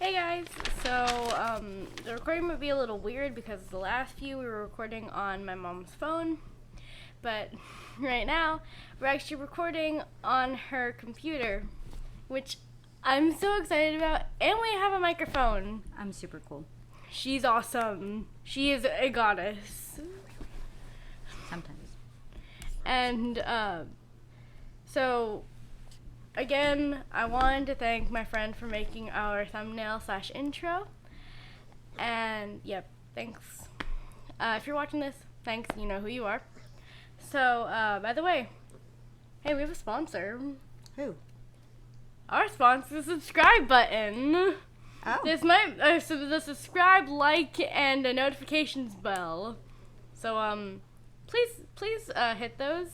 Hey guys, so the recording might be a little weird because the last few we were recording on my mom's phone, but right now we're actually recording on her computer, which I'm so excited about, and we have a microphone. I'm super cool. She's awesome. She is a goddess. Sometimes. And so again, I wanted to thank my friend for making our thumbnail/intro. And yep, thanks. If you're watching this, thanks. You know who you are. So, by the way, hey, we have a sponsor. Who? Our sponsor, the subscribe button. Oh. This might so the subscribe, like, and a notifications bell. So please hit those.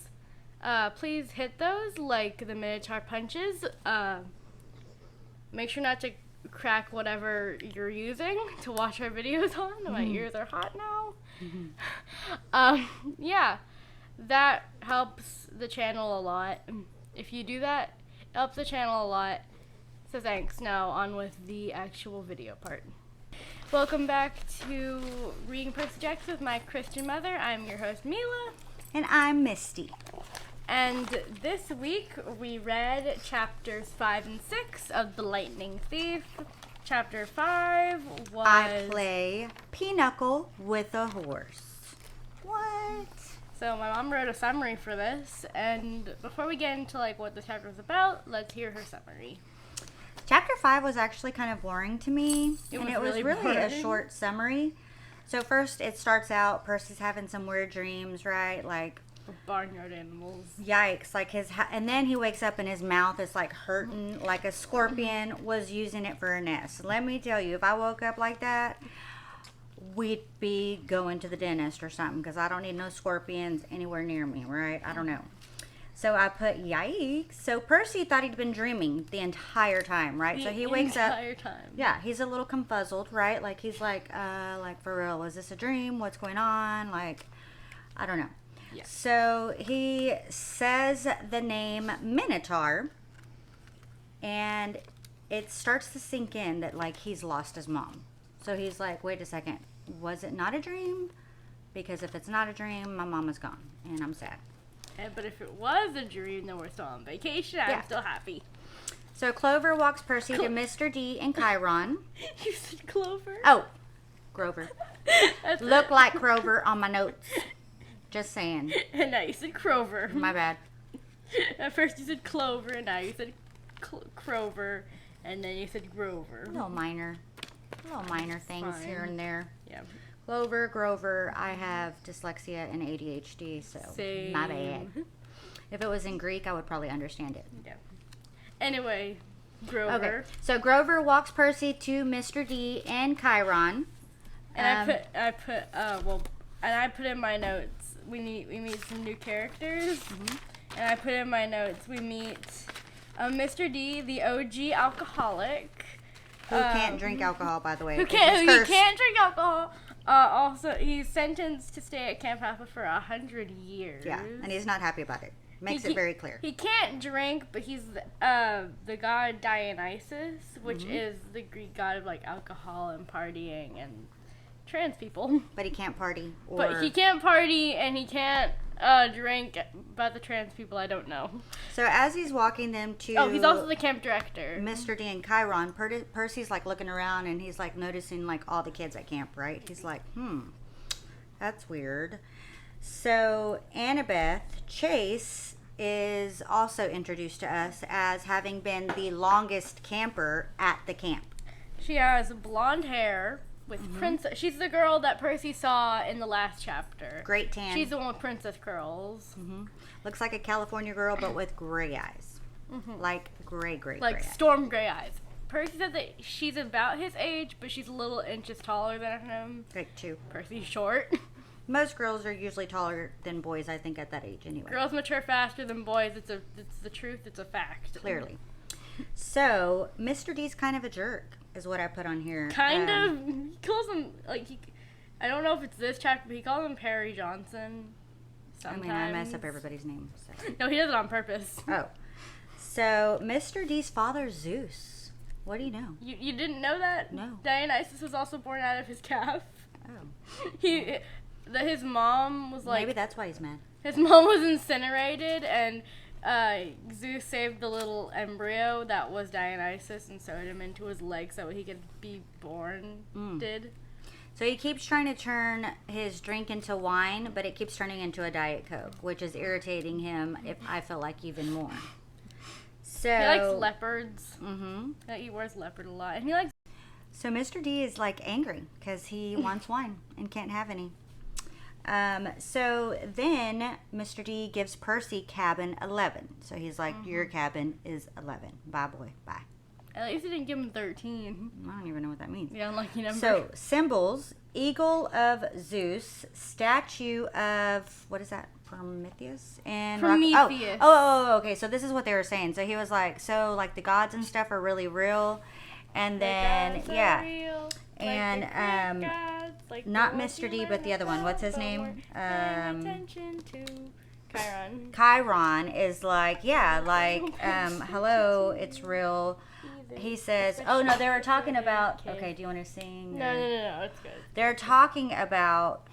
Please hit those like the Minotaur punches. Make sure not to crack whatever you're using to watch our videos on. My ears are hot now. Yeah, that helps the channel a lot. If you do that, it helps the channel a lot. So thanks. Now on with the actual video part. Welcome back to Reading Percy Jackson with my Christian mother. I'm your host, Mila. And I'm Misty. And this week we read chapters 5 and 6 of The Lightning Thief. Chapter 5 was... I play Pinochle with a horse. What? So my mom wrote a summary for this, and before we get into like what the chapter is about, let's hear her summary. Chapter 5 was actually kind of boring to me. It was really a boring. short summary. So first it starts out, Percy's having some weird dreams, right? Like... barnyard animals. Yikes. Like and then he wakes up and his mouth is like hurting, like a scorpion was using it for a nest. Let me tell you, if I woke up like that, we'd be going to the dentist or something, because I don't need no scorpions anywhere near me, right? I don't know. So I put yikes. So Percy thought he'd been dreaming the entire time, right? So he wakes up. The entire time. Yeah, he's a little confuzzled, right? Like he's like for real, is this a dream? What's going on? Like, I don't know. Yeah. So he says the name Minotaur, and it starts to sink in that like he's lost his mom. So he's like, wait a second, was it not a dream? Because if it's not a dream, my mom is gone, and I'm sad. But if it was a dream, then we're still on vacation. I'm still happy. So Clover walks Percy to Mr. D and Chiron. You said Clover? Oh, Grover. Look like Grover on my notes. Just saying. And now you said Crover. My bad. At first you said Clover, and now you said Crover, and then you said Grover. Little minor things Fine. here and there. Yeah. Clover, Grover. I have dyslexia and ADHD, so Same. my bad. If it was in Greek, I would probably understand it. Yeah. Anyway, Grover. Okay. So Grover walks Percy to Mr. D and Chiron. And I put in my notes. We meet some new characters. And I put in my notes. We meet Mr. D, the OG alcoholic. Who can't drink alcohol, by the way. He can't drink alcohol. Also, he's sentenced to stay at Camp Alpha for 100 years. Yeah, and he's not happy about it. Makes it very clear. He can't drink, but he's the god Dionysus, which is the Greek god of like alcohol and partying and trans people. But he can't party. But he can't party and he can't drink. About the trans people, I don't know. So as he's walking them to... Oh, he's also the camp director. Mr. D and Chiron, Percy's like looking around and he's like noticing like all the kids at camp, right? He's like, that's weird. So annabethchase is also introduced to us as having been the longest camper at the camp. She has blonde hair with princess. She's the girl that Percy saw in the last chapter. Great tan. She's the one with princess curls. Looks like a California girl, but with gray eyes. Like gray like eyes. storm gray eyes. Percy said that she's about his age, but she's a little inches taller than him. Like 2. Percy's short. Most girls are usually taller than boys, I think, at that age anyway. Girls mature faster than boys. It's the truth. It's a fact. Clearly. So, Mr. D's kind of a jerk, is what I put on here. Kind of. He calls him, I don't know if it's this chapter, but he calls him Perry Johnson sometimes. I mess up everybody's name. So. No, he does it on purpose. Oh. So, Mr. D's father, Zeus, What do you know? You didn't know that? No. Dionysus was also born out of his calf. Oh. His mom was like... Maybe that's why he's mad. His mom was incinerated, and Zeus saved the little embryo that was Dionysus and sewed him into his leg so he could be born. So he keeps trying to turn his drink into wine, but it keeps turning into a Diet Coke, which is irritating him, if I feel like, even more. So he likes leopards. Mm-hmm. He wears leopard a lot. And he likes... So Mr. D is like angry because he wants wine and can't have any. So then Mr. D gives Percy cabin 11. So he's like, your cabin is 11. Bye, boy. Bye. At least he didn't give him 13. I don't even know what that means. Yeah, unlucky number. So symbols: eagle of Zeus, statue of, what is that? Prometheus and Prometheus. Okay. So this is what they were saying. So he was like, so like the gods and stuff are really real, and then real, and like not Mr. D, but the other one. What's his name? Attention to Chiron. Chiron is like, hello, it's real. He says, oh no, they were talking about. Okay, do you want to sing? No, it's good. They're talking about,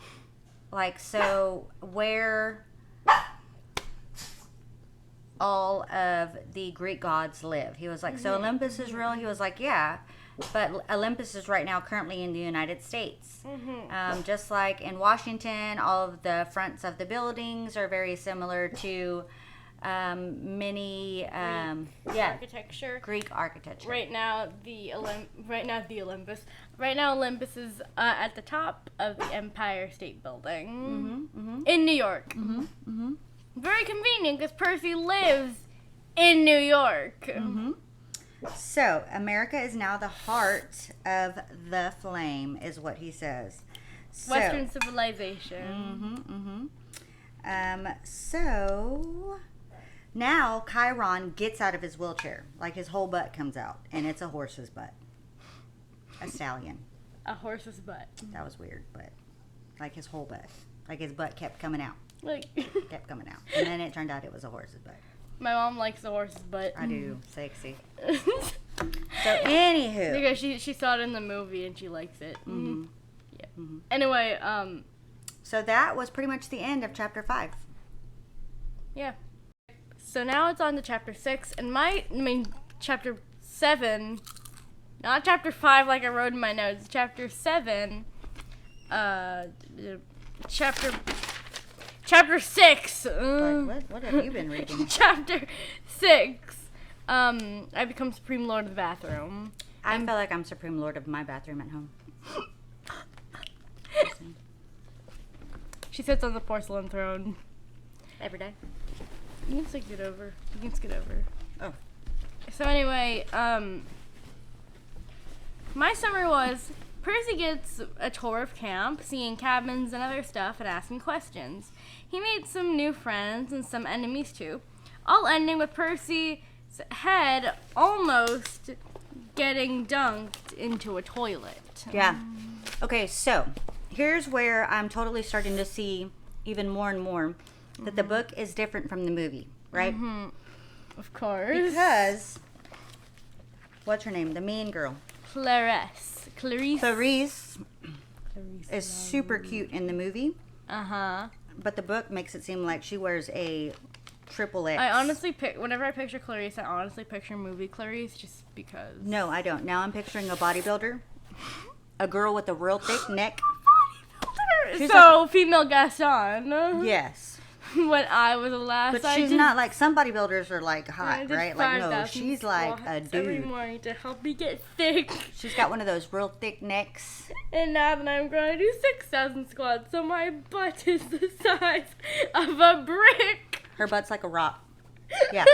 like, so where all of the Greek gods live. He was like, so Olympus is real? He was like, yeah, but Olympus is right now currently in the United States. Just like in Washington, all of the fronts of the buildings are very similar to many architecture. Greek architecture. Right now Olympus is at the top of the Empire State Building in New York. Very convenient because Percy lives in New York. So America is now the heart of the flame, is what he says. So, Western civilization. So now Chiron gets out of his wheelchair, like his whole butt comes out, and it's a horse's butt, a stallion. A horse's butt. That was weird, but like his whole butt, like his butt kept coming out, kept coming out, and then it turned out it was a horse's butt. My mom likes the horse's butt. I do, sexy. So anywho, because she saw it in the movie and she likes it. Anyway, so that was pretty much the end of chapter 5. Yeah. So now it's on to chapter 6, and chapter 7, not chapter 5 like I wrote in my notes, chapter 7, chapter 6. What have you been reading? Chapter 6, I become Supreme Lord of the Bathroom. I feel like I'm Supreme Lord of my bathroom at home. She sits on the porcelain throne. Every day. You can scoot over. Oh. So anyway, my summer was Percy gets a tour of camp, seeing cabins and other stuff, and asking questions. He made some new friends and some enemies too, all ending with Percy's head almost getting dunked into a toilet. Yeah. Okay, so here's where I'm totally starting to see even more and more that the book is different from the movie, right? Of course. Because, what's her name? The mean girl. Clarice is super cute in the movie. But the book makes it seem like she wears a triple X. I honestly whenever I picture Clarice, I honestly picture movie Clarice just because. No, I don't. Now I'm picturing a bodybuilder. A girl with a real thick neck. She's so female Gaston. Yes. When I was the last, but she's not like, some bodybuilders are like hot, right? Like, no, she's like a dude. Every morning to help me get thick. She's got one of those real thick necks. And now that I'm going to do 6,000 squats, so my butt is the size of a brick. Her butt's like a rock. Yeah.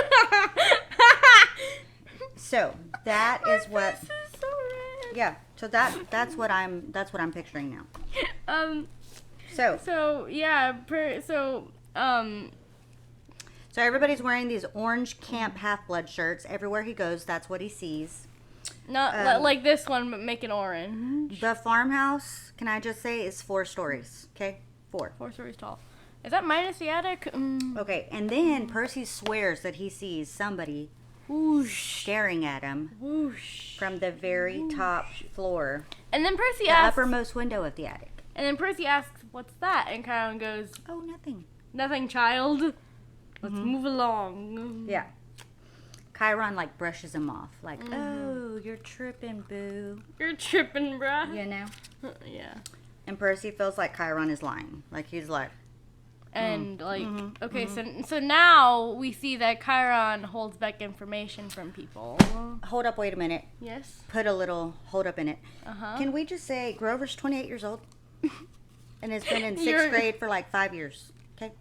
So that is what. This is so red. Yeah. So that's what I'm picturing now. So everybody's wearing these orange Camp Half-Blood shirts. Everywhere he goes, that's what he sees. Not like this one, but make it orange. The farmhouse, can I just say, is 4 stories. Okay? 4. 4 stories tall. Is that minus the attic? Okay, and then Percy swears that he sees somebody Whoosh. staring at him Whoosh. from the very top floor, And then Percy the asks, uppermost window of the attic. and then Percy asks, "What's that?" And Chiron goes, Oh, nothing. "Nothing, child. Let's move along." Yeah. Chiron, like, brushes him off. Like, oh, you're tripping, boo. You're tripping, bruh. You know? Yeah. And Percy feels like Chiron is lying. Like, he's like, And okay, so now we see that Chiron holds back information from people. hold up, wait a minute. Yes. Put a little hold up in it. Uh-huh. Can we just say Grover's 28 years old? And has been in 6th You're- grade for like 5 years. Okay.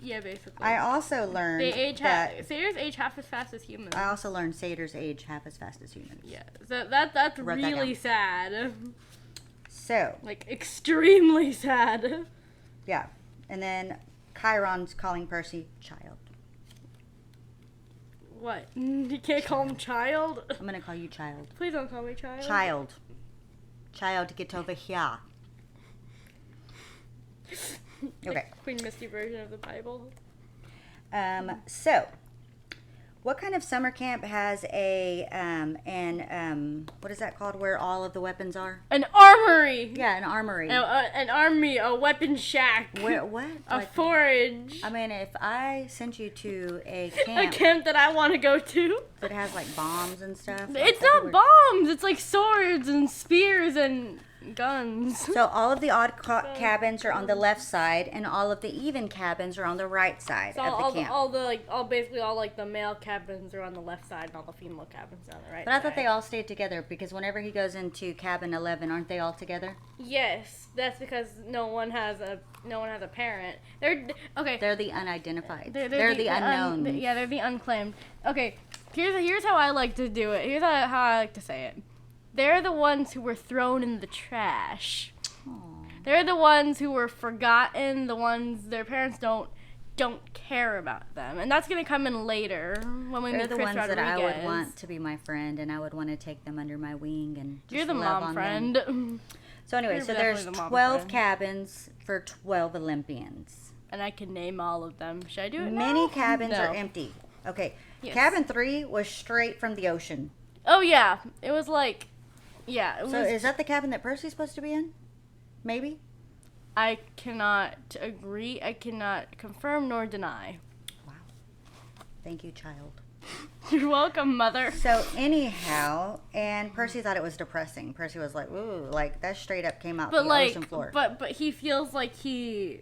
Yeah, basically. I also learned They age that satyrs age half as fast as humans. I also learned satyrs age half as fast as humans. Yeah. So that's Wrote that really down. sad. So, Like extremely sad. yeah. And then Chiron's calling Percy child. What? You can't call him child? I'm going to call you child. Please don't call me child. Child. Child, get over here. Okay. Queen Misty version of the Bible. So, what kind of summer camp has a, what is that called where all of the weapons are? An armory. Yeah, an armory. An army, a weapon shack. Where, what? A forage. I mean, if I sent you to a A camp camp that I want to go to. that has like bombs and stuff. It's like, not bombs. It's like swords and spears and guns. So all of the odd cabins are on the left side, and all of the even cabins are on the right side So of the camp. all the male cabins are on the left side and all the female cabins are on the right But I side. thought they all stayed together because whenever he goes into cabin 11, aren't they all together? Yes, that's because no one has a parent. They're okay. They're the unidentified. They're the unknown. They're the unclaimed. Okay, here's how I like to do it. Here's how I like to say it. They're the ones who were thrown in the trash. Aw. They're the ones who were forgotten. The ones their parents don't care about them, and that's gonna come in later when we They're meet the Chris ones Rodriguez. that I would want to be my friend, and I would want to take them under my wing and just You're the love mom on friend. them. So anyway, You're so there's definitely the mom 12 friend. cabins for 12 Olympians. And I can name all of them. Should I do it Many now? cabins No. are empty. Okay, Yes. cabin 3 was straight from the ocean. Oh yeah, it was like, yeah. It was, So is that the cabin that Percy's supposed to be in? Maybe? I cannot agree. I cannot confirm nor deny. Wow. Thank you, child. You're welcome, mother. So anyhow, and Percy thought it was depressing. Percy was like, ooh, like that straight up came out But the like, ocean floor. but he feels like he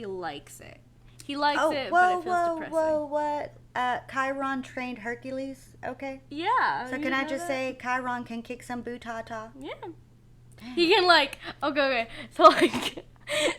likes it. He likes it, but it feels depressing. what? Chiron trained Hercules, okay? Yeah. So you can I know just that? say Chiron can kick some bootata? Yeah. He can like okay.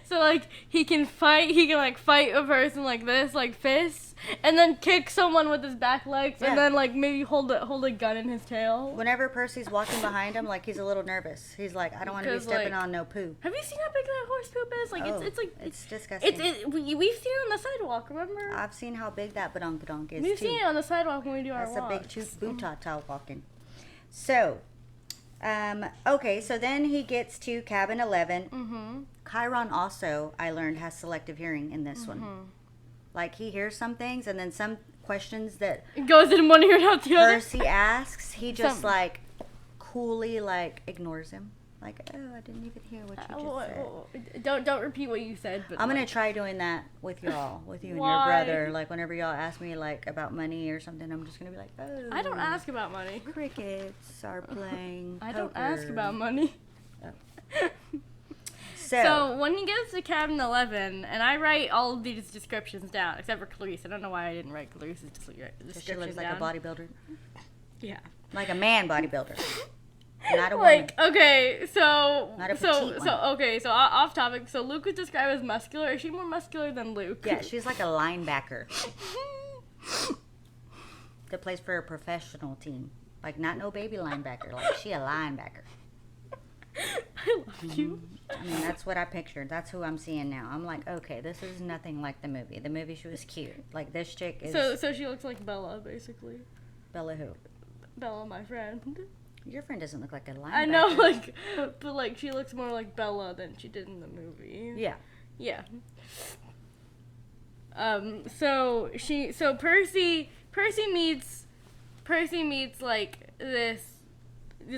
So like he can fight a person like this, like fists, and then kick someone with his back legs, Yeah. and then like maybe hold a gun in his tail. Whenever Percy's walking behind him, like he's a little nervous. He's like, I don't want to be 'Cause, stepping like, on no poo. Have you seen how big that horse poop is? Like Oh, it's like it's disgusting. we've seen it on the sidewalk. Remember? I've seen how big that badonkadonk is We've too. seen it on the sidewalk when we do our That's a walks. big tooth bootata walking. So, okay, so then he gets to cabin 11. Mm-hmm. Chiron also, I learned, has selective hearing in this Mm-hmm. one. Like, he hears some things, and then some questions that It goes in one ear and out the other. Percy asks, he just, Some- like, coolly, like, ignores him. Like, oh, I didn't even hear what you just said. Don't repeat what you said. But I'm like, gonna try doing that with y'all, with you and your Why? brother. Like, whenever y'all ask me, like, about money or something, I'm just gonna be like, oh. I don't ask about money. Crickets are playing I don't poker. ask about money. Oh. So when he gets to cabin 11, and I write all of these descriptions down, except for Clarice. I don't know why I didn't write Clarice's So she descriptions looks like down. a bodybuilder. Yeah. Like a man bodybuilder. Not a Like woman. okay, so Not a petite one. okay, so off topic. So Luke was described as muscular. Is she more muscular than Luke? Yeah, she's like a linebacker that plays for a professional team. Like, not no baby linebacker. Like, she a linebacker. I love you. I mean, that's what I pictured. That's who I'm seeing now. I'm like, okay, this is nothing like the movie. The movie, she was cute. Like, this chick is So she looks like Bella, basically. Bella who? Bella, my friend. Your friend doesn't look like a linebacker. I know, like, but like she looks more like Bella than she did in the movie. Yeah. Yeah. So Percy Percy meets like this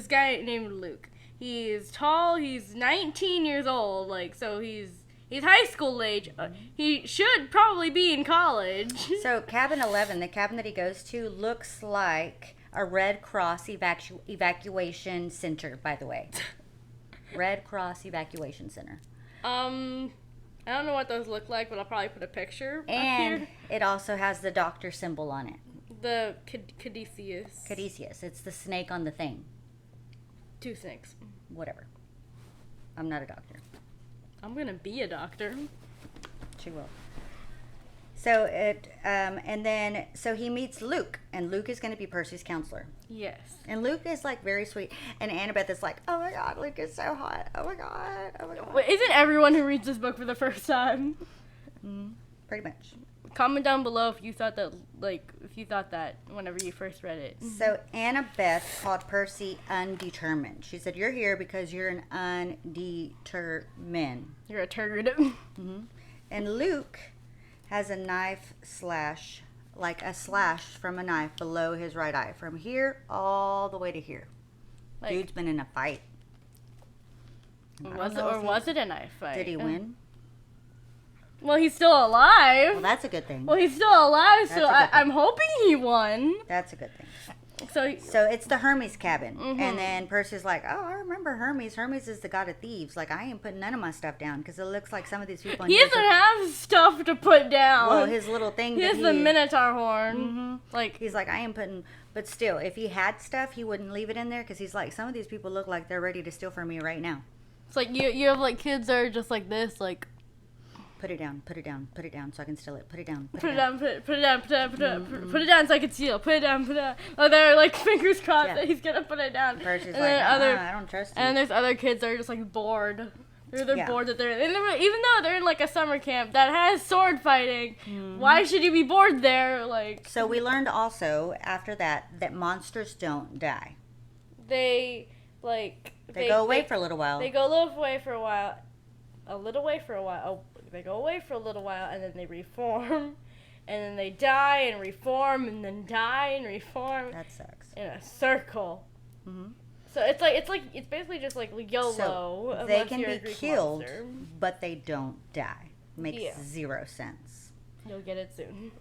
guy named Luke. He's tall. He's 19 years old. Like, so he's high school age. He should probably be in college. So cabin 11, the cabin that he goes to, looks like a Red Cross evacuation center, by the way. Red Cross evacuation center. I don't know what those look like, but I'll probably put a picture up And here. it also has the doctor symbol on it. The caduceus. Caduceus. It's the snake on the thing. 2 snakes. Whatever. I'm not a doctor. I'm gonna be a doctor. She will. So so he meets Luke, and Luke is going to be Percy's counselor. Yes. And Luke is like very sweet, and Annabeth is like, oh my god, Luke is so hot. Oh my god. Oh my god. Well, isn't everyone who reads this book for the first time? Pretty much. Comment down below if you thought that whenever you first read it. So Annabeth called Percy undetermined. She said, "You're here because you're an undetermined." You're a turd. And Luke has a knife slash, like a slash from a knife below his right eye, from here all the way to here. Like, Dude's been in a fight. was it a knife fight? Did he win? Well, he's still alive. Well, that's a good thing. Well, he's still alive, That's so a good thing. I'm hoping he won. That's a good thing. So it's the Hermes cabin. And then Percy's like, oh, I remember Hermes. Hermes is the god of thieves. Like, I ain't putting none of my stuff down because it looks like some of these people in he here doesn't have stuff to put down. well, his little thing he that has the Minotaur horn. Like, he's like, I ain't putting, but still, if he had stuff, he wouldn't leave it in there because he's like, some of these people look like they're ready to steal from me right now. it's like you have like kids that are just like this, like, Put it down, put it down, put it down so I can steal it. Put it down, put it down, put it down so I can steal. Put it down, put it down. Oh, they're like fingers crossed that he's gonna put it down. Percy's and like, then I don't trust you. And there's other kids that are just like bored. They're Yeah. bored that they're in. And even though they're in like a summer camp that has sword fighting, why should you be bored there? Like, So we learned also after that monsters don't die. they like They go away for a little while. They go a little away for a while. They go away for a little while, and then they reform, and then they die and reform, and then die and reform. That sucks. In a circle. Mhm. So it's basically just like YOLO. So they unless can you're be a Greek killed, monster. but they don't die. Makes Yeah. zero sense. You'll get it soon.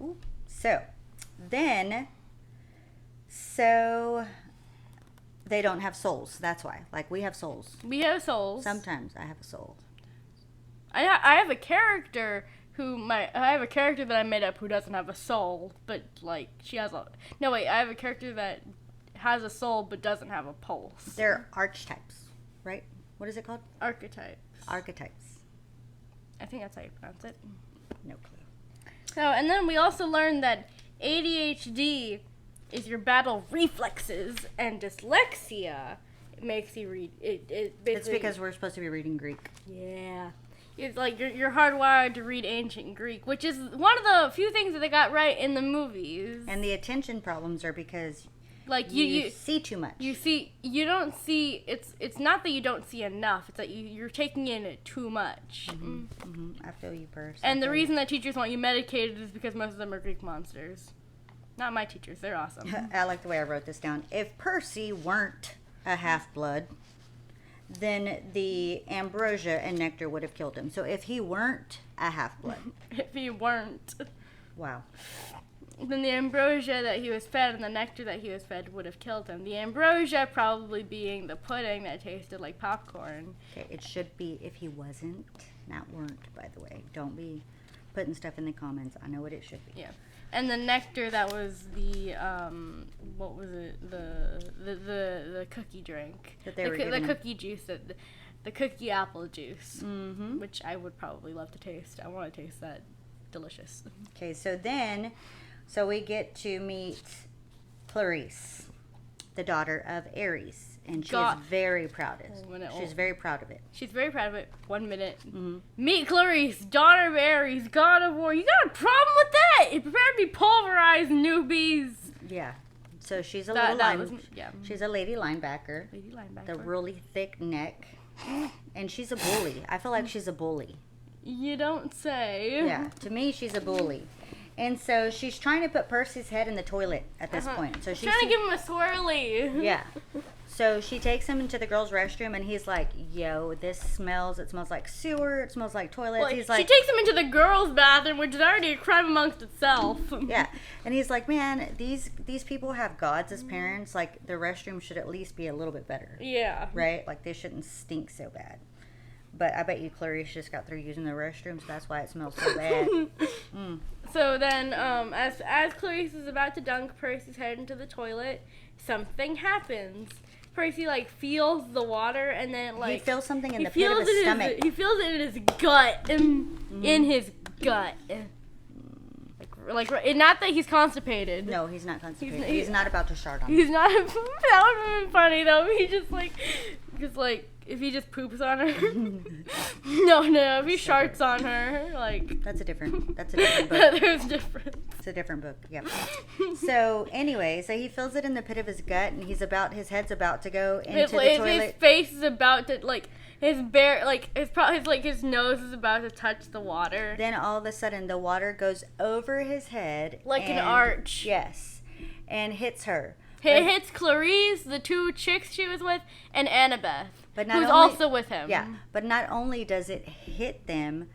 So they don't have souls. That's why. Like, we have souls. We have souls. Sometimes I have a soul. I have a character I have a character that I made up who doesn't have a soul, but like she has a. No wait, I have a character that has a soul but doesn't have a pulse. They're archetypes, right? What is it called? Archetypes. Archetypes. I think that's how you pronounce it. No clue. So, and then we also learned that ADHD is your battle reflexes, and dyslexia makes you read it. Basically, It's because we're supposed to be reading Greek. yeah. It's like you're hardwired to read ancient Greek, which is one of the few things that they got right in the movies. And the attention problems are because like you see too much. You don't see. It's not that you don't see enough. It's that you're taking in too much. I feel you, Percy. And the reason that teachers want you medicated is because most of them are Greek monsters. Not my teachers. They're awesome. I like the way I wrote this down. If Percy weren't a half-blood, then the ambrosia and nectar would have killed him. So if he weren't a half-blood. If he weren't, Wow. then the ambrosia that he was fed and the nectar that he was fed would have killed him. The ambrosia probably being the pudding that tasted like popcorn. Okay, it should be if he wasn't, not weren't, by the way. Don't be putting stuff in the comments. I know what it should be. Yeah. And the nectar that was the what was it? The cookie drink. That they were giving the him. cookie juice the cookie apple juice, Mm-hmm. which I would probably love to taste. I want to taste that. Delicious. Okay, so we get to meet Clarice, the daughter of Ares, and she is very proud of it. She's very proud of it. She's very proud of it. 1 minute. Mm-hmm. Meet Clarice, daughter of Ares, god of war. You got a problem with that? You prepare to be pulverized, newbies. Yeah. So she's a she's a lady linebacker. Lady linebacker. The really thick neck. And she's a bully. I feel like she's a bully. You don't say. Yeah. To me, she's a bully. And so she's trying to put Percy's head in the toilet at this point. So she's trying to give him a swirly. Yeah. So she takes him into the girls' restroom, and he's like, yo, it smells like sewer, it smells like toilets. Well, he's like, she takes him into the girls' bathroom, which is already a crime amongst itself. yeah. And he's like, man, these people have gods as parents. Like, the restroom should at least be a little bit better. Yeah. Right? Like, they shouldn't stink so bad. But I bet you Clarice just got through using the restroom, so that's why it smells so bad. So then, as Clarice is about to dunk Percy's head into the toilet, something happens. Percy, like, feels the water, and then, like... He feels something in the pit of his stomach. He feels it in his gut. In his gut. Like, not that he's constipated. No, he's not constipated. He's not about to shart on He's not... That would have been funny, though. He just, like... Because, like, if he just poops on her... No, if he sharts on her, like... That's a different book. There's difference. It's a different book, yeah. So, anyway, so he feels it in the pit of his gut, and his head's about to go into the toilet. His face is about to, like... His nose is about to touch the water. Then all of a sudden, the water goes over his head. Like an arch. Yes. And hits her. It hits Clarice, the two chicks she was with, and Annabeth, who's also also with him. Yeah. But not only does it hit them,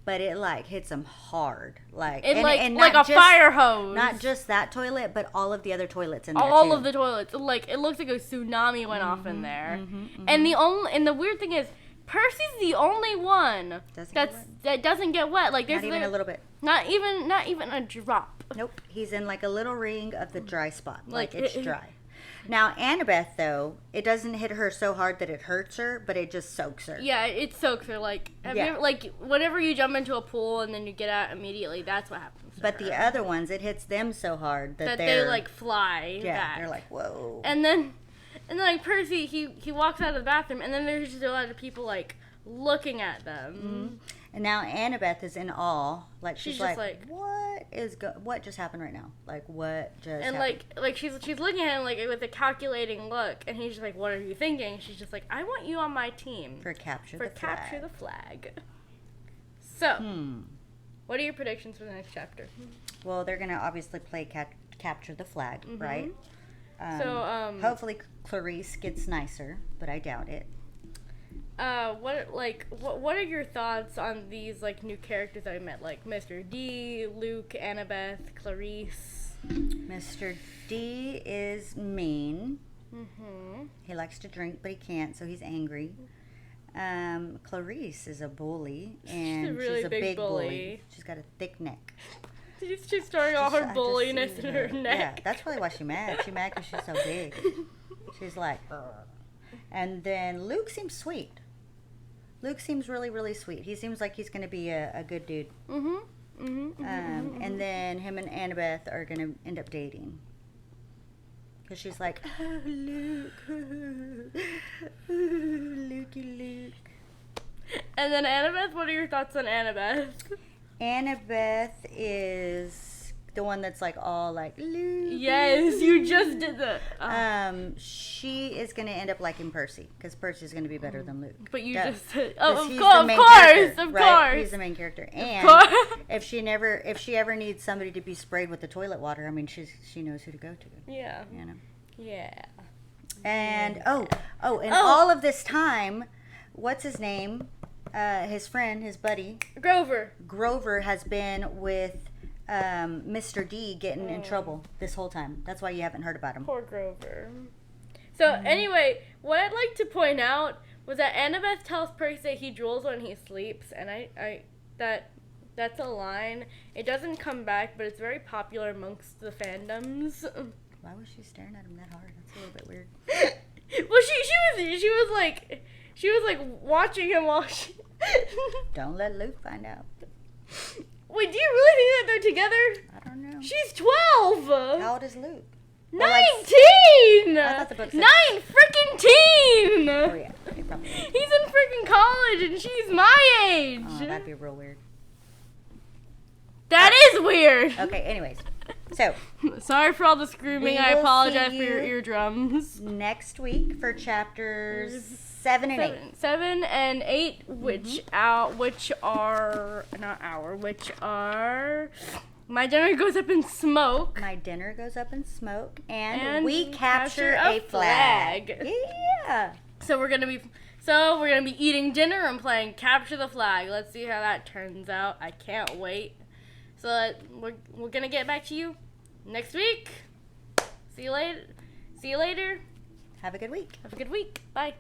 but it, like, hits them hard. Like a fire hose. Not just that toilet, but all of the other toilets in there, all too. of the toilets. Like, it looks like a tsunami went off in there. And the weird thing is, Percy's the only one that doesn't get wet. Like, there's not even a little bit. Not even a drop. Nope. He's in, like, a little ring of the dry spot. Like it's dry. Now, Annabeth, though, it doesn't hit her so hard that it hurts her, but it just soaks her. Yeah, it soaks her. Like, whenever you jump into a pool and then you get out immediately, that's what happens to But her. the other ones, it hits them so hard that they, like, fly back. They're like, whoa. And then, like, Percy, he walks out of the bathroom, and then there's just a lot of people, like, looking at them. And now Annabeth is in awe. Like, she's like, like, what just happened right now? Like, what just happened? And, like, she's looking at him, like, with a calculating look, and he's just like, what are you thinking? She's just like, I want you on my team. For capture the flag. So, what are your predictions for the next chapter? Well, they're going to obviously play capture the flag, right? Hopefully Clarice gets nicer, but I doubt it. What are your thoughts on these, like, new characters that we met, like Mr. D, Luke, Annabeth, Clarice? Mr. D is mean. He likes to drink, but he can't, so he's angry. Clarice is a bully, and she's a big bully. She's got a thick neck. She's storing all her bulliness in her neck. Yeah, that's probably why she's mad. She's mad because she's so big. She's like, ugh. And then Luke seems sweet. Luke seems really, really sweet. He seems like he's going to be a good dude. And then him and Annabeth are going to end up dating. Because she's like, oh, Luke. Lukey Luke. And then Annabeth, what are your thoughts on Annabeth? Annabeth is the one that's like all like, Luke. Yes, you just did that. She is going to end up liking Percy because Percy's going to be better than Luke. But you just said, of course. He's the main character. And if she ever needs somebody to be sprayed with the toilet water, I mean, she knows who to go to. Yeah. You know. Yeah. And all of this time, what's his name? His friend, his buddy, Grover has been with Mr. D getting in trouble this whole time. That's why you haven't heard about him. Poor Grover. So anyway, what I'd like to point out was that Annabeth tells Percy that he drools when he sleeps, and that's a line. It doesn't come back, but it's very popular amongst the fandoms. Why was she staring at him that hard? That's a little bit weird. Well, she was like watching him while she. Don't let Luke find out. Wait, do you really think that they're together? I don't know. She's 12. How old is Luke? 19. I thought the book said 9 freaking teen. Oh yeah, probably. He's in freaking college and she's my age. Oh, that'd be real weird. That is weird. Okay. Anyways, so sorry for all the screaming. I apologize for your eardrums. Next week for chapters 7 and 8. 7 and 8, which are My dinner goes up in smoke. My dinner goes up in smoke. And, And we capture a flag. Yeah. So we're gonna be eating dinner and playing capture the flag. Let's see how that turns out. I can't wait. So we're gonna get back to you next week. See you later. Have a good week. Have a good week. Bye.